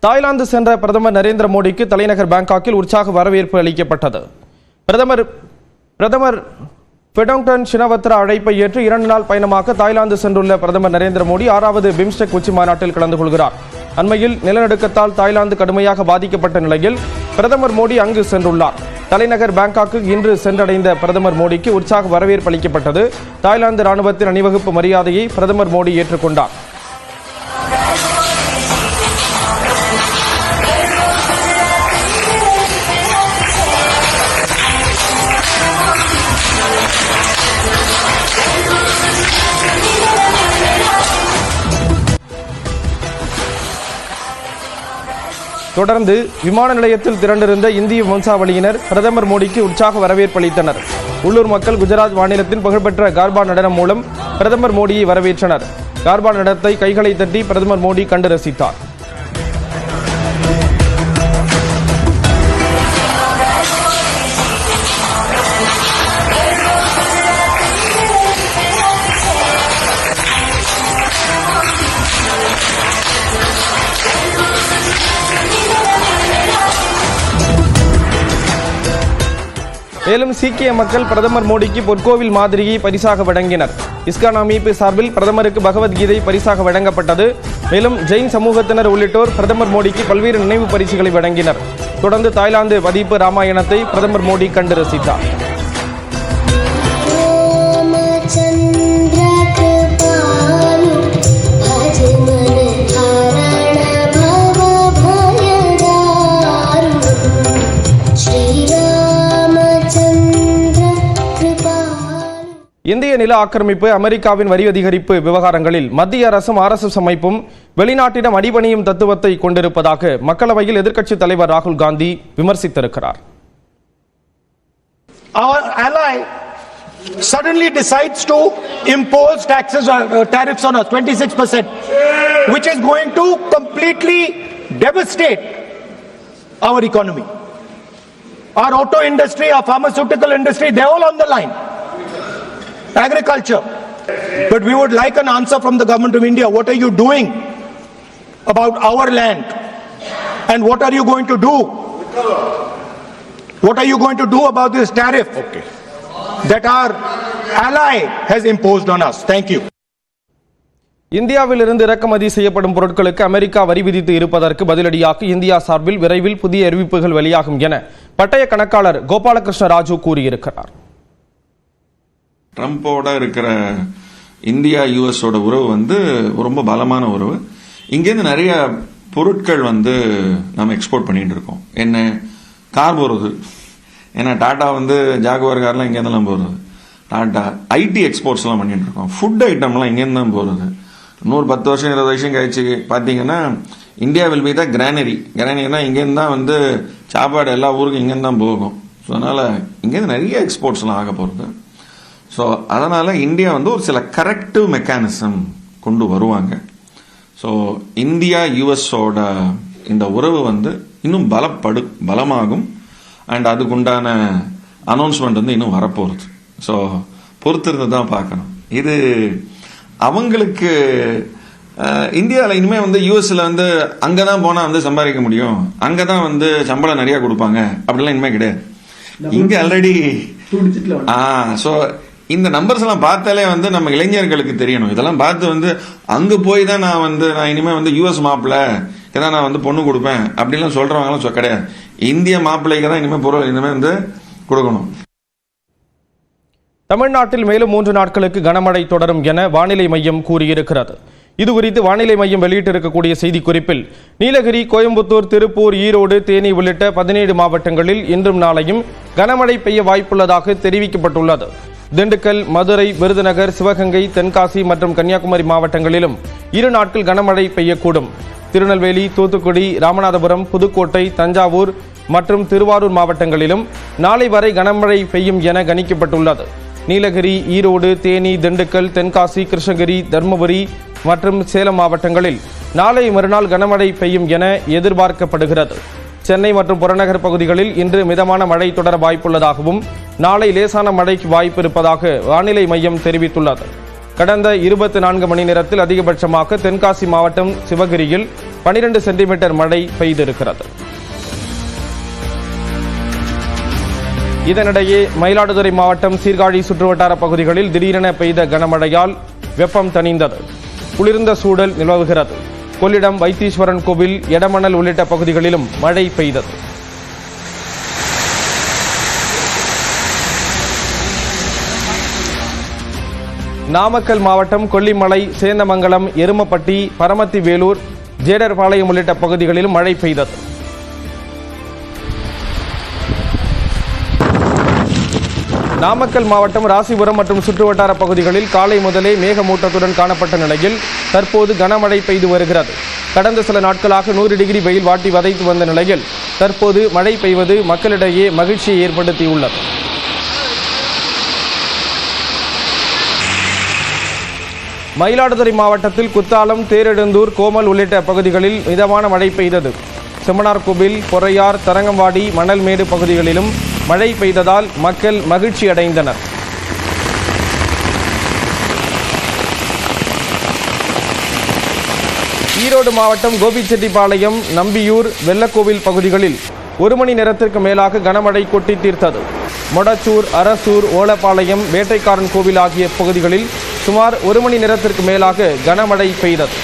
Thailand சென்ற பிரதமர் நரேந்திர மோடிக்கு தலைநகர் பாங்காக்கில் உற்சாக வரவேற்பு அளிக்கப்பட்டது. பிரதமர் பெடோங்டன் ஷினவத்ரா அழைப்பை ஏற்று 2 நாள் பயணமாக தாய்லாந்து சென்றுள்ள பிரதமர் நரேந்திர மோடி 6வது பிம்ஸ்டெக் உச்சி மாநாட்டில் கலந்து கொள்கிறார். அண்மையில் நிலநடுக்கத்தால் தாய்லாந்து கடுமையாக பாதிக்கப்பட்ட நிலையில் பிரதமர் மோடி அங்கு சென்றுள்ளார். தலைநகர் பாங்காக்கு இன்று சென்றடைந்த பிரதமர் மோடிக்கு உற்சாக வரவேற்பு அளிக்கப்பட்டது. தாய்லாந்து ராணுவத்தின் அணிவகுப்பு மரியாதையை பிரதமர் மோடி ஏற்றுக்கொண்டார். தொடர்ந்து விமான நிலையத்தில் திரண்டிருந்த இந்திய வம்சாவளியினர் பிரதமர் மோடிக்கு உற்சாக வரவேற்பு அளித்தனர். உள்ளூர் மக்கள் குஜராத் மாநிலத்தின் புகழ்பெற்ற கார்பா நடனம் மூலம் பிரதமர் மோடியை வரவேற்றனர். கார்பா நடனத்தை கைகளை தட்டி பிரதமர் மோடி கண்டு ரசித்தார். மேலும் சீக்கிய மக்கள் பிரதமர் மோடிக்கு பொற்கோவில் மாதிரியை பரிசாக வழங்கினர். இஸ்கான் அமைப்பு சார்பில் பிரதமருக்கு பகவத்கீதை பரிசாக வழங்கப்பட்டது. மேலும் ஜெயின் சமூகத்தினர் உள்ளிட்டோர் பிரதமர் மோடிக்கு பல்வேறு நினைவு பரிசுகளை வழங்கினர். தொடர்ந்து தாய்லாந்து பதிப்பு ராமாயணத்தை பிரதமர் மோடி கண்டு ரசித்தார். இந்திய நில ஆக்கிரமிப்பு, அமெரிக்காவின் வரி அதிகரிப்பு விவகாரங்களில் மத்திய அரசும் RSS அமைப்பும் வெளிநாட்டிடம் அடிபணியும் தத்துவத்தை கொண்டிருப்பதாக மக்களவையில் எதிர்க்கட்சித் தலைவர் ராகுல் Gandhi விமர்சித்திருக்கிறார். Our ally suddenly decides to impose tariffs on us 26%, which is going to completely devastate our economy. Our auto industry, our pharmaceutical industry, they're all on the line. Agriculture. But we would like an answer from the government of India. What are you doing about our land? And what are you going to do? What are you going to do about this tariff that our ally has imposed on us? Thank you. இந்தியாவில் இருந்து இறக்குமதி செய்யப்படும் பொருட்களுக்கு America வரி விதித்து இருப்பதற்கு பதிலடியாக India சார்பில் விரைவில் புதிய அறிவிப்புகள் வெளியாகும் என பட்டய கணக்காளர் கோபாலகிருஷ்ண ராஜு கூறியிருக்கிறார். ட்ரம்போட இருக்கிற இந்தியா யூஎஸோட உறவு ரொம்ப பலமான உறவு. இங்கேருந்து நிறைய பொருட்கள் நம்ம எக்ஸ்போர்ட் பண்ணிட்டு இருக்கோம். என்ன கார் போகிறது, ஏன்னா டாடா ஜாகுவார் கார்லாம் இங்கேருந்துலாம் போகிறது. டாடா ஐடி எக்ஸ்போர்ட்ஸ்லாம் பண்ணிட்டு இருக்கோம். ஃபுட் ஐட்டம்லாம் இங்கேருந்து தான் போகிறது. 10 வருஷம் 20 வருஷம் கழிச்சு பார்த்தீங்கன்னா இந்தியா வில் பி த கிரானரினா இங்கேருந்து தான் சாப்பாடு எல்லா ஊருக்கும் இங்கேருந்து தான் போகும். ஸோ அதனால் இங்கேருந்து நிறைய எக்ஸ்போர்ட்ஸ்லாம் ஆக போகிறது. ஸோ அதனால் இந்தியா ஒரு சில கரெக்டிவ் மெக்கானிசம் கொண்டு வருவாங்க. ஸோ இந்தியா யூஎஸோட இந்த உறவு இன்னும் பலமாகும். அண்ட் அதுக்குண்டான அனௌன்ஸ்மெண்ட் இன்னும் வரப்போகுது. ஸோ பொறுத்திருந்து தான் பார்க்கணும். இது அவங்களுக்கு இந்தியாவில் இனிமேல் யூஎஸ்ல அங்கே தான் போனால் சம்பாதிக்க முடியும், அங்கே தான் சம்பளம் நிறையா கொடுப்பாங்க அப்படிலாம் இனிமேல் கிடையாது. இங்கே ஆல்ரெடி ஸோ இந்த நம்பர்ஸ் எல்லாம் பார்த்தாலே நம்ம இளைஞர்களுக்கு தெரியணும். இதெல்லாம் பார்த்து அங்க போய் தான் நான் இனிமே யூஎஸ் மாப்பிள்ளை இதான் நான் பொண்ணு கொடுப்பேன் அப்படிலாம் சொல்றவங்களாம் கிடையாது. இந்திய மாப்பிள்ளைக்கு தான் இனிமே பொருள் இனிமே கொடுக்கணும். தமிழ்நாட்டில் மேலும் 3 நாட்களுக்கு கனமழை தொடரும் என வானிலை மையம் கூறியிருக்கிறது. இதுகுறித்து வானிலை மையம் வெளியிட்டிருக்கக்கூடிய செய்திக்குறிப்பில் நீலகிரி, கோயம்புத்தூர், திருப்பூர், ஈரோடு, தேனி உள்ளிட்ட 17 மாவட்டங்களில் இன்றும் நாளையும் கனமழை பெய்ய வாய்ப்புள்ளதாக தெரிவிக்கப்பட்டுள்ளது. திண்டுக்கல், மதுரை, விருதுநகர், சிவகங்கை, தென்காசி மற்றும் கன்னியாகுமரி மாவட்டங்களிலும் 2 நாட்கள் கனமழை பெய்யக்கூடும். திருநெல்வேலி, தூத்துக்குடி, ராமநாதபுரம், புதுக்கோட்டை, தஞ்சாவூர் மற்றும் திருவாரூர் மாவட்டங்களிலும் நாளை வரை கனமழை பெய்யும் என கணிக்கப்பட்டுள்ளது. நீலகிரி, ஈரோடு, தேனி, திண்டுக்கல், தென்காசி, கிருஷ்ணகிரி, தருமபுரி மற்றும் சேலம் மாவட்டங்களில் நாளை மறுநாள் கனமழை பெய்யும் என எதிர்பார்க்கப்படுகிறது. சென்னை மற்றும் புறநகர் பகுதிகளில் இன்று மிதமான மழை தொடர வாய்ப்புள்ளதாகவும் நாளை லேசான மழைக்கு வாய்ப்பு இருப்பதாக வானிலை மையம் தெரிவித்துள்ளது. கடந்த 24 மணி நேரத்தில் அதிகபட்சமாக தென்காசி மாவட்டம் சிவகிரியில் 12 சென்டிமீட்டர் மழை பெய்திருக்கிறது. இதனிடையே மயிலாடுதுறை மாவட்டம் சீர்காழி சுற்றுவட்டார பகுதிகளில் திடீரென பெய்த கனமழையால் வெப்பம் தணிந்தது. குளிர்ந்த சூழல் நிலவுகிறது. கொள்ளிடம், வைத்தீஸ்வரன் கோவில், எடமணல் உள்ளிட்ட பகுதிகளிலும் மழை பெய்தது. நாமக்கல் மாவட்டம் கொல்லிமலை, சேந்தமங்கலம், எருமப்பட்டி, பரமத்தி வேலூர், ஜேடர்பாளையம் உள்ளிட்ட பகுதிகளிலும் மழை பெய்தது. நாமக்கல் மாவட்டம் ராசிபுரம் மற்றும் சுற்றுவட்டார பகுதிகளில் காலை முதலே மேகமூட்டத்துடன் காணப்பட்ட நிலையில் தற்போது கனமழை பெய்து வருகிறது. கடந்த சில நாட்களாக 100 டிகிரி வெயில் வாட்டி வதைத்து வந்த நிலையில் தற்போது மழை பெய்வது மக்களிடையே மகிழ்ச்சியை ஏற்படுத்தியுள்ளது. மயிலாடுதுறை மாவட்டத்தில் குத்தாலம், தேரெழுந்தூர், கோமல் உள்ளிட்ட பகுதிகளில் மிதமான மழை பெய்தது. செம்மனார்கோவில், பொறையார், தரங்கம்பாடி, மணல்மேடு பகுதிகளிலும் மழை பெய்ததால் மக்கள் மகிழ்ச்சி அடைந்தனர். ஈரோடு மாவட்டம் கோபிச்செட்டிப்பாளையம், நம்பியூர், வெள்ளக்கோவில் பகுதிகளில் 1 மணி நேரத்திற்கு மேலாக கனமழை கொட்டி தீர்த்தது. மொடச்சூர், அரசூர், ஓலப்பாளையம், வேட்டைக்காரன் கோவில் ஆகிய பகுதிகளில் சுமார் 1 மணி நேரத்திற்கு மேலாக கனமழை பெய்தது.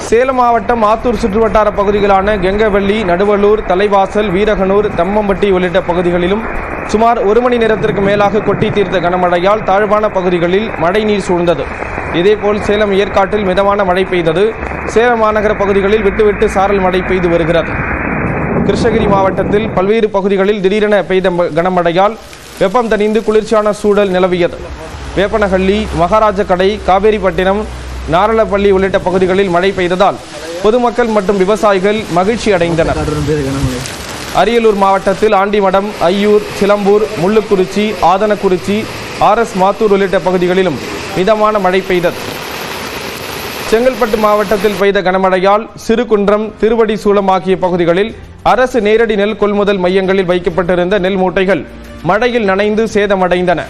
சேலம் மாவட்டம் ஆத்தூர் சுற்றுவட்டார பகுதிகளான கெங்கவள்ளி, நடுவலூர், தலைவாசல், வீரகனூர், தம்மம்பட்டி உள்ளிட்ட பகுதிகளிலும் சுமார் 1 மணி நேரத்திற்கு மேலாக கொட்டி தீர்த்த கனமழையால் தாழ்வான பகுதிகளில் மழைநீர் சூழ்ந்தது. இதேபோல் சேலம் ஏற்காட்டில் மிதமான மழை பெய்தது. சேலம் மாநகர பகுதிகளில் விட்டுவிட்டு சாரல் மழை பெய்து வருகிறது. கிருஷ்ணகிரி மாவட்டத்தில் பல்வேறு பகுதிகளில் திடீரென பெய்த கனமழையால் வெப்பம் தணிந்து குளிர்ச்சியான சூழல் நிலவியது. வேப்பனஹள்ளி, மகாராஜக்கடை, காவேரிப்பட்டினம், நாரளப்பள்ளி உள்ளிட்ட பகுதிகளில் மழை பெய்ததால் பொதுமக்கள் மற்றும் விவசாயிகள் மகிழ்ச்சி அடைந்தனர். அரியலூர் மாவட்டத்தில் ஆண்டிமடம், ஐயூர், சிலம்பூர், முள்ளுக்குறிச்சி, ஆதனக்குறிச்சி, RS மாத்தூர் உள்ளிட்ட பகுதிகளிலும் மிதமான மழை பெய்தது. செங்கல்பட்டு மாவட்டத்தில் பெய்த கனமழையால் சிறுகுன்றம், திருவடிசூலம் ஆகிய பகுதிகளில் அரசு நேரடி நெல் கொள்முதல் மையங்களில் வைக்கப்பட்டிருந்த நெல் மூட்டைகள் மழையில் நனைந்து சேதமடைந்தன.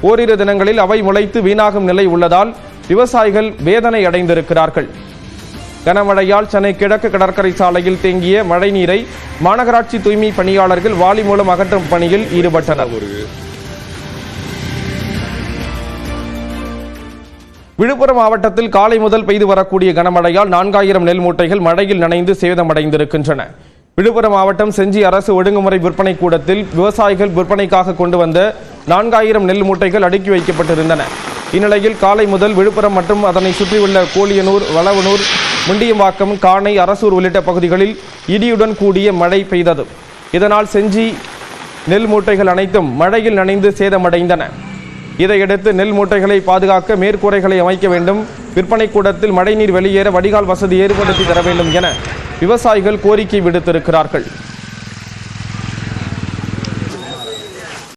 ஓரிரு தினங்களில் அவை முளைத்து வீணாகும் நிலை உள்ளதால் விவசாயிகள் வேதனை அடைந்திருக்கிறார்கள். கனமழையால் சென்னை கிழக்கு கடற்கரை சாலையில் தேங்கிய மழைநீரை மாநகராட்சி தூய்மை பணியாளர்கள் வாளி மூலம் அகற்றும் பணியில் ஈடுபட்டனர். விழுப்புரம் மாவட்டத்தில் காலை முதல் பெய்து வரக்கூடிய கனமழையால் 4000 நெல் மூட்டைகள் மழையில் நனைந்து சேதமடைந்திருக்கின்றன. விழுப்புரம் மாவட்டம் செஞ்சி அரசு ஒழுங்குமுறை விற்பனை கூடத்தில் விவசாயிகள் விற்பனைக்காக கொண்டு வந்த 4000 நெல் மூட்டைகள் அடுக்கி வைக்கப்பட்டிருந்தன. இந்நிலையில் காலை முதல் விழுப்புரம் மற்றும் அதனை சுற்றியுள்ள கோலியனூர், வளவனூர், முண்டியம்பாக்கம், காணை, அரசூர் உள்ளிட்ட பகுதிகளில் இடியுடன் கூடிய மழை பெய்தது. இதனால் செஞ்சி நெல் மூட்டைகள் அனைத்தும் மழையில் நனைந்து சேதமடைந்தன. இதையடுத்து நெல் மூட்டைகளை பாதுகாக்க மேற்கூரைகளை அமைக்க வேண்டும், விற்பனை கூடத்தில் மழைநீர் வெளியேற வடிகால் வசதி ஏற்படுத்தி தர வேண்டும் என விவசாயிகள் கோரிக்கை விடுத்திருக்கிறார்கள்.